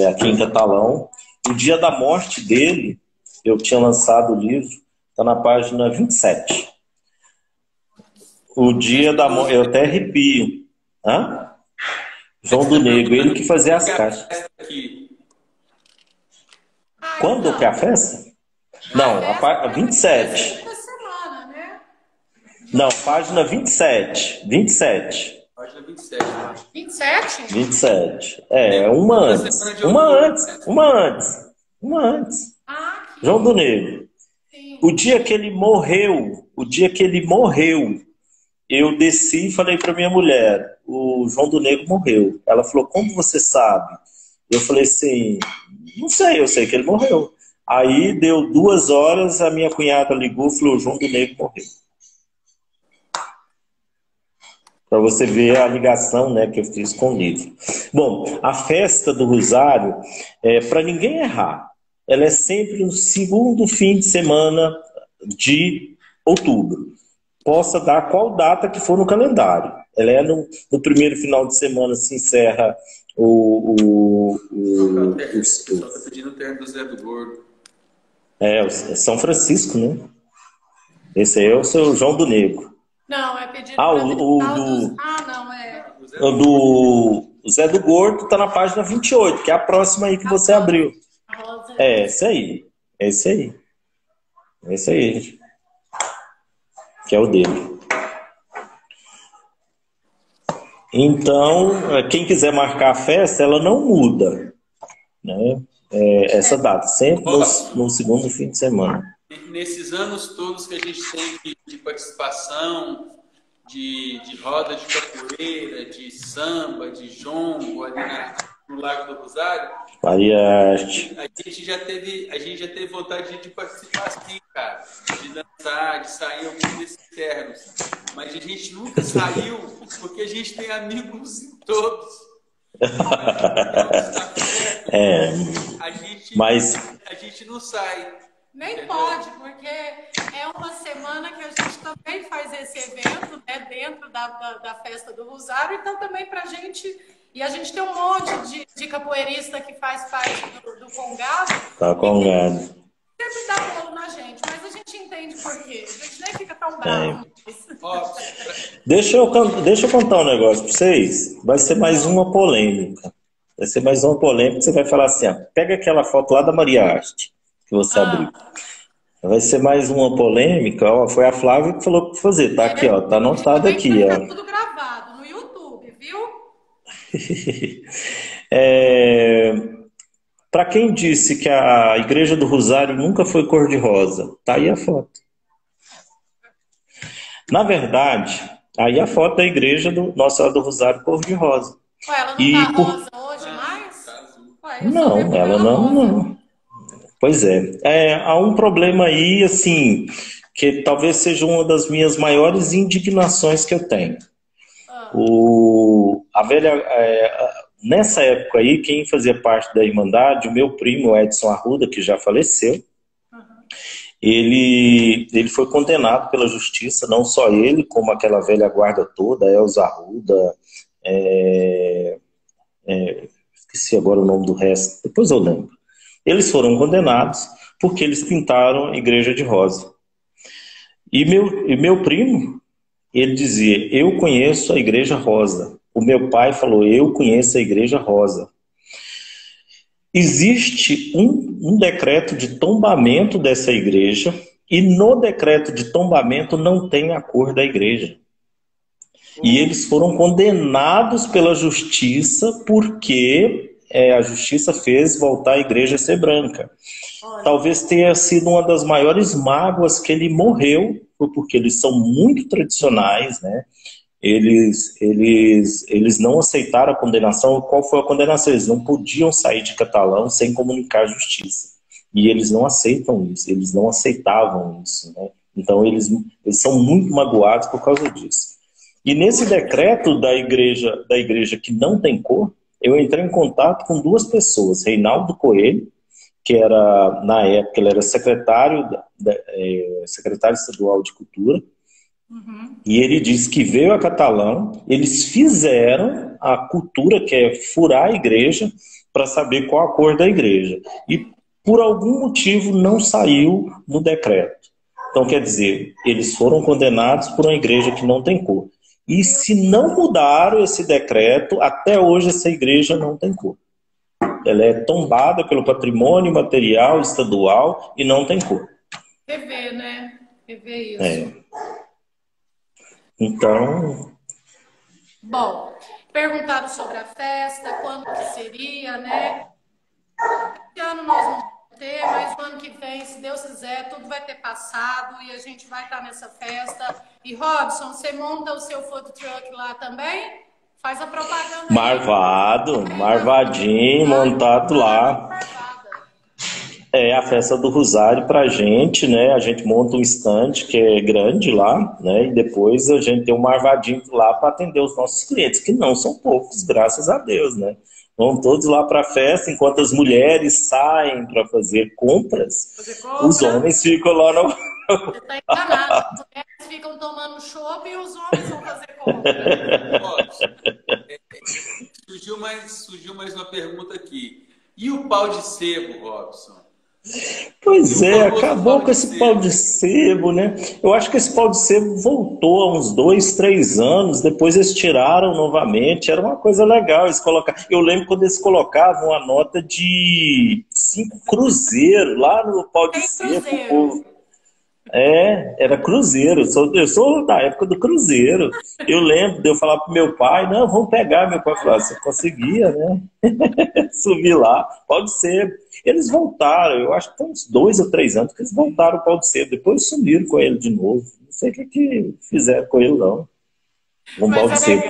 aqui em Catalão. O dia da morte dele, eu tinha lançado o livro, está na página 27. O dia da morte, eu até arrepio. Hã? João do Negro, ele que fazia as caixas. Quando que é a festa? Não, a 27. Não, página 27. 27. Página 27, eu acho. 27? 27. Uma antes. Uma antes. João do Negro. Sim. O dia que ele morreu, eu desci e falei para minha mulher, o João do Negro morreu. Ela falou, como você sabe? Eu falei assim, não sei, eu sei que ele morreu. Aí deu 2 horas, a minha cunhada ligou e falou, o João do Negro morreu. Para você ver a ligação, né, que eu fiz com o livro. Bom, a festa do Rosário, para ninguém errar, ela é sempre no segundo fim de semana de outubro. Possa dar qual data que for no calendário. Ela é no primeiro final de semana, se encerra Só tá pedindo o terno do Zé do Gordo. o São Francisco, né? Esse aí é o seu João do Negro. Não, é pedido do Zé do Gordo tá na página 28, que é a próxima aí que você abriu. Esse aí. Esse aí. Que é o dele. Então, quem quiser marcar a festa, ela não muda, né? Essa data, sempre no segundo fim de semana. Nesses anos todos que a gente tem de participação, de roda de capoeira, de samba, de jongo ali no Lago do Rosário, a gente já teve vontade de participar assim, cara, de dançar, de sair algum desses ternos, mas a gente nunca saiu porque a gente tem amigos em todos. A gente não sai. Nem pode, porque é uma semana que a gente também faz esse evento, né, dentro da festa do Rosário, então também pra gente, e a gente tem um monte de capoeirista que faz parte do Congado. Tá Congado. Sempre dá bolo na gente, mas a gente entende por quê. A gente nem fica tão bravo. Deixa eu contar um negócio pra vocês. Vai ser mais uma polêmica. Você vai falar assim, pega aquela foto lá da Maria Arte que você abriu. Vai ser mais uma polêmica, foi a Flávia que falou para fazer, tá aqui, tá anotado aqui. Tá tudo gravado no YouTube, viu? Para quem disse que a Igreja do Rosário nunca foi cor-de-rosa, tá aí a foto. Na verdade, aí a foto da Igreja do Nossa Senhora do Rosário cor-de-rosa. Ela não tá rosa hoje mais? Não, ela não. Pois há um problema aí, assim, que talvez seja uma das minhas maiores indignações que eu tenho. Nessa época aí, quem fazia parte da Irmandade, o meu primo Edson Arruda, que já faleceu, ele foi condenado pela justiça, não só ele, como aquela velha guarda toda, Elza Arruda, esqueci agora o nome do resto, depois eu lembro. Eles foram condenados porque eles pintaram a igreja de rosa. E meu primo, ele dizia, eu conheço a igreja rosa. O meu pai falou, eu conheço a igreja rosa. Existe um decreto de tombamento dessa igreja, e no decreto de tombamento não tem a cor da igreja. E eles foram condenados pela justiça porque a justiça fez voltar a igreja a ser branca. Talvez tenha sido uma das maiores mágoas que ele morreu, porque eles são muito tradicionais, né? Eles não aceitaram a condenação. Qual foi a condenação? Eles não podiam sair de Catalão sem comunicar a justiça. E eles não aceitam isso, eles não aceitavam isso, né? Então eles são muito magoados por causa disso. E nesse decreto da igreja que não tem cor, eu entrei em contato com duas pessoas, Reinaldo Coelho, que era, na época, ele era secretário estadual de cultura, e ele disse que veio a Catalão, eles fizeram a cultura, que é furar a igreja, para saber qual a cor da igreja. E por algum motivo não saiu no decreto. Então, quer dizer, eles foram condenados por uma igreja que não tem cor. E se não mudaram esse decreto, até hoje essa igreja não tem cor. Ela é tombada pelo patrimônio material estadual e não tem cor. Rever, né? Rever isso. Então... Bom, perguntaram sobre a festa, quando que seria, né? Esse ano nós não vamos ter, mas no ano que vem, se Deus quiser, tudo vai ter passado e a gente vai estar nessa festa. E Robson, você monta o seu food truck lá também? Faz a propaganda aí. Marvadinho, montado lá. É a festa do Rosário pra gente, né? A gente monta um stand que é grande lá, né? E depois a gente tem um marvadinho lá para atender os nossos clientes, que não são poucos, graças a Deus, né? Vão todos lá para a festa, enquanto as mulheres saem para fazer compras, os homens ficam lá no... Você está enganado. As mulheres ficam tomando chopp e os homens vão fazer compras. Surgiu mais uma pergunta aqui. E o pau de sebo, Robson? Pois é, acabou com esse pau de sebo, né? Eu acho que esse pau de sebo voltou há uns 2, 3 anos, depois eles tiraram novamente, era uma coisa legal eles colocaram. Eu lembro quando eles colocavam a nota de 5 cruzeiros lá no pau de sebo. Era cruzeiro, eu sou da época do cruzeiro. Eu lembro de eu falar pro meu pai, não, vamos pegar. Meu pai falou, você conseguia, né? Subir lá, pode ser. Eles voltaram, eu acho que tem uns 2 ou 3 anos que eles voltaram o pau de sebo, depois sumiram com ele de novo. Não sei o que fizeram com ele, não. Um pau de sebo.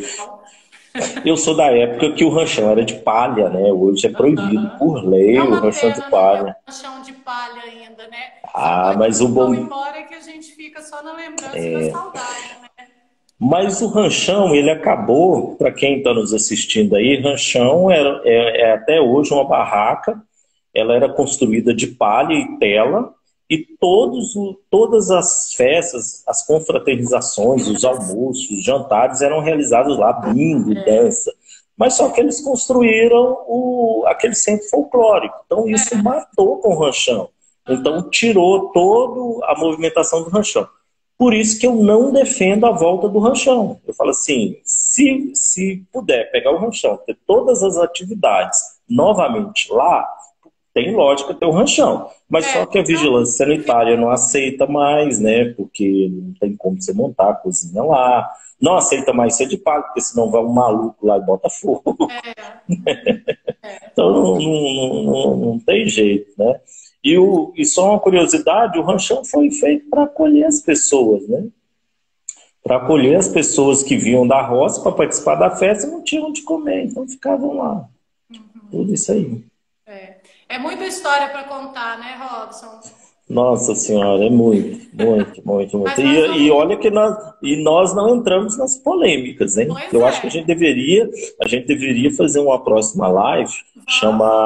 Eu sou da época que o ranchão era de palha, né? Hoje é proibido por lei o ranchão de palha. Ranchão de palha ainda, né? Mas o bom... embora que a gente fica só na lembrança e na saudade, né? Mas o ranchão, ele acabou, para quem está nos assistindo aí, ranchão é até hoje uma barraca, ela era construída de palha e tela, e todas as festas, as confraternizações, os almoços, os jantares eram realizados lá, bingo, dança. Mas só que eles construíram aquele centro folclórico, então isso matou com o ranchão. Então tirou toda a movimentação do ranchão. Por isso que eu não defendo a volta do ranchão. Eu falo assim, se puder pegar o ranchão, ter todas as atividades novamente lá, tem lógica ter o ranchão. Mas só que a vigilância sanitária não aceita mais, né? Porque não tem como você montar a cozinha lá. Não aceita mais ser de palha, porque senão vai um maluco lá e bota fogo. Então não tem jeito, né? E só uma curiosidade, o ranchão foi feito para acolher as pessoas, né? Para acolher as pessoas que vinham da roça para participar da festa e não tinham onde comer, então ficavam lá. Tudo isso aí. É muita história para contar, né, Robson? Nossa Senhora, é muito. E olha que nós não entramos nas polêmicas, hein? Eu acho que a gente deveria fazer uma próxima live, chama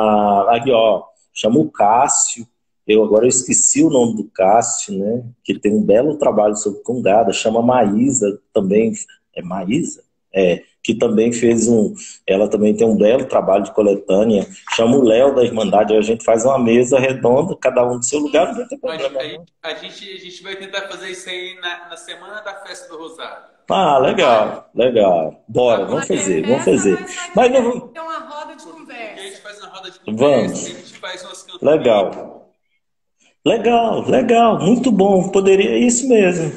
o Cássio. Eu esqueci o nome do Cássio, né? Que tem um belo trabalho sobre Congada, chama Maísa também. É Maísa? que também fez ela também tem um belo trabalho de coletânea, chama o Léo da Irmandade, a gente faz uma mesa redonda, cada um do seu lugar, não vai ter problema. A gente vai tentar fazer isso aí na semana da Festa do Rosário. Ah, legal, legal. Bora, vamos fazer. Mas não vamos ter uma roda de conversa. A gente faz uma roda de conversa, vamos. A gente faz umas canções. Legal, muito bom. Poderia, isso mesmo.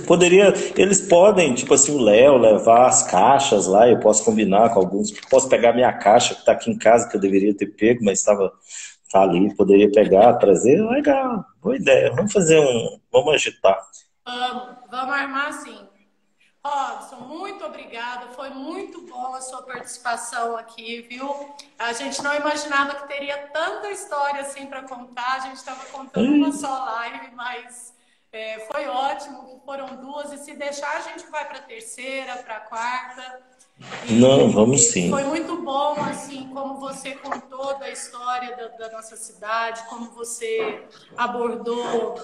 Eles podem, tipo assim, o Léo levar as caixas lá, eu posso combinar com alguns. Posso pegar minha caixa que está aqui em casa, que eu deveria ter pego, mas tá ali, poderia pegar, trazer. Legal, boa ideia. Vamos agitar. Vamos armar sim. Robson, muito obrigada. Foi muito bom a sua participação aqui, viu? A gente não imaginava que teria tanta história assim para contar. A gente estava contando uma só live, mas foi ótimo. Foram duas e se deixar a gente vai para a terceira, para a quarta. Não, vamos sim. Foi muito bom, assim, como você contou da história da nossa cidade, como você abordou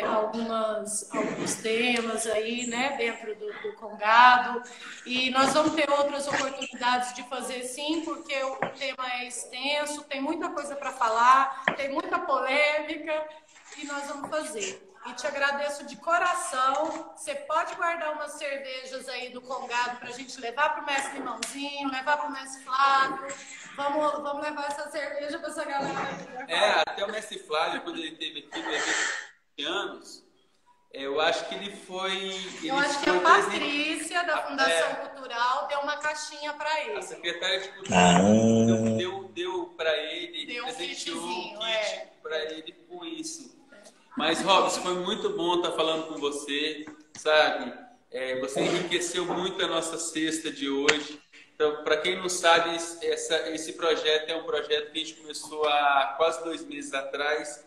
alguns temas aí, né, dentro do Congado. E nós vamos ter outras oportunidades de fazer sim, porque o tema é extenso, tem muita coisa para falar, tem muita polêmica e nós vamos fazer. E te agradeço de coração. Você pode guardar umas cervejas aí do Congado para a gente levar para o mestre Limãozinho, levar para o mestre Flávio. Vamos levar essa cerveja para essa galera. Até o mestre Flávio, quando ele esteve aqui no evento de anos, eu acho que ele foi... Eu acho que a Patrícia, da Fundação Cultural, deu uma caixinha para ele. A secretária de Cultura deu para ele, deu um kitzinho, para ele com isso. Mas, Robson, foi muito bom estar falando com você, sabe? Você enriqueceu muito a nossa cesta de hoje. Então, para quem não sabe, esse projeto é um projeto que a gente começou há quase 2 meses atrás.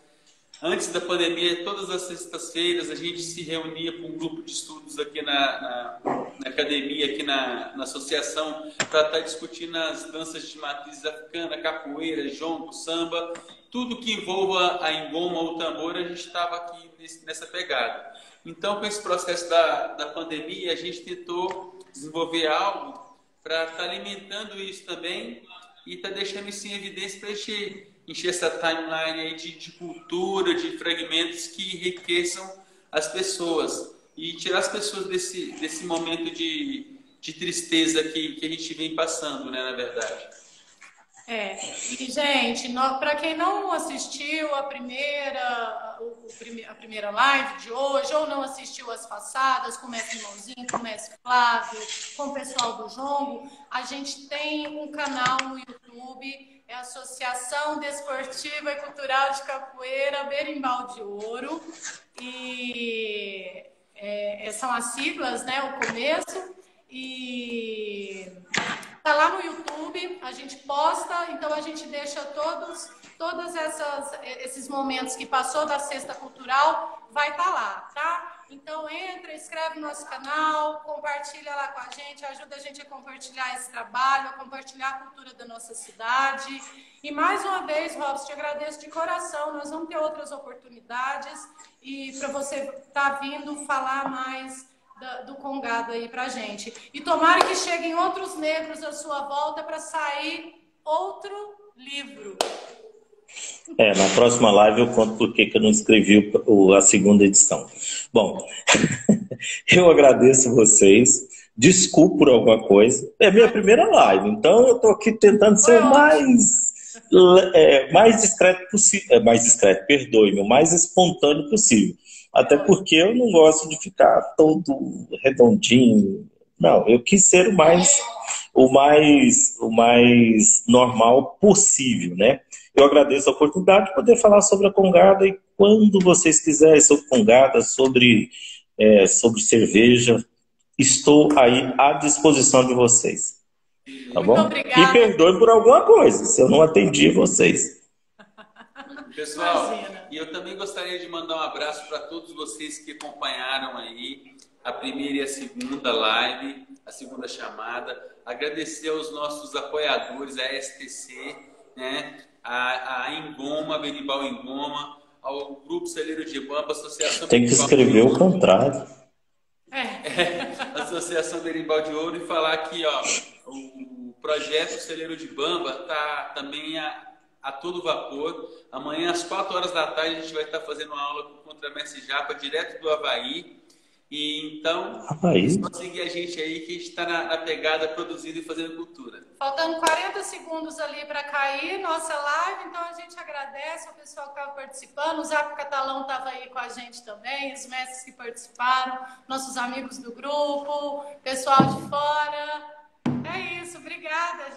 Antes da pandemia, todas as sextas-feiras, a gente se reunia com um grupo de estudos aqui na academia, aqui na associação, para estar discutindo as danças de matriz africana, capoeira, jongo, samba, tudo que envolva a engoma ou o tambor, a gente estava aqui nessa pegada. Então, com esse processo da pandemia, a gente tentou desenvolver algo para estar alimentando isso também e estar deixando isso em evidência para a gente encher essa timeline aí de cultura, de fragmentos que enriqueçam as pessoas e tirar as pessoas desse momento de tristeza que a gente vem passando, né, na verdade. E, gente, para quem não assistiu a primeira live de hoje, ou não assistiu as passadas com o mestre Limãozinho, com o mestre Flávio, com o pessoal do Jongo, a gente tem um canal no YouTube, é a Associação Desportiva e Cultural de Capoeira Berimbau de Ouro, e são as siglas, né, o começo, e tá lá no YouTube, a gente posta, então a gente deixa todos esses momentos que passou da Sexta Cultural, vai estar lá, tá? Então entra, inscreve no nosso canal, compartilha lá com a gente, ajuda a gente a compartilhar esse trabalho, a compartilhar a cultura da nossa cidade. E mais uma vez, Robson, te agradeço de coração, nós vamos ter outras oportunidades e para você estar vindo falar mais do Congado aí pra gente. E tomara que cheguem outros negros à sua volta para sair outro livro. Na próxima live eu conto por que eu não escrevi a segunda edição. Bom, eu agradeço vocês. Desculpe por alguma coisa. É minha primeira live, então eu estou aqui tentando ser o mais discreto possível. Mais discreto, perdoe-me, o mais espontâneo possível. Até porque eu não gosto de ficar todo redondinho. Não, eu quis ser o mais normal possível, né? Eu agradeço a oportunidade de poder falar sobre a Congada e quando vocês quiserem sobre Congada, sobre cerveja, estou aí à disposição de vocês. Tá bom? Muito obrigada. E perdoe por alguma coisa, se eu não atendi vocês. Pessoal, e eu também gostaria de mandar um abraço para todos vocês que acompanharam aí a primeira e a segunda live, a segunda chamada. Agradecer aos nossos apoiadores, a STC, né? a Engoma, Berimbau Engoma, ao Grupo Celeiro de Ibamba, Associação... Tem que escrever o contrário. a Associação Berimbau de Ouro e falar que ó, o projeto Celeiro de Bamba está também a todo vapor. Amanhã, às 4 horas da tarde, a gente vai estar fazendo uma aula com o Contramestre Japa, direto do Havaí. E então, só seguir a gente aí, que a gente está na pegada, produzindo e fazendo cultura. Faltando 40 segundos ali para cair nossa live, então a gente agradece ao pessoal que estava participando. O Zap Catalão estava aí com a gente também, os mestres que participaram, nossos amigos do grupo, pessoal de fora. É isso, obrigada, gente.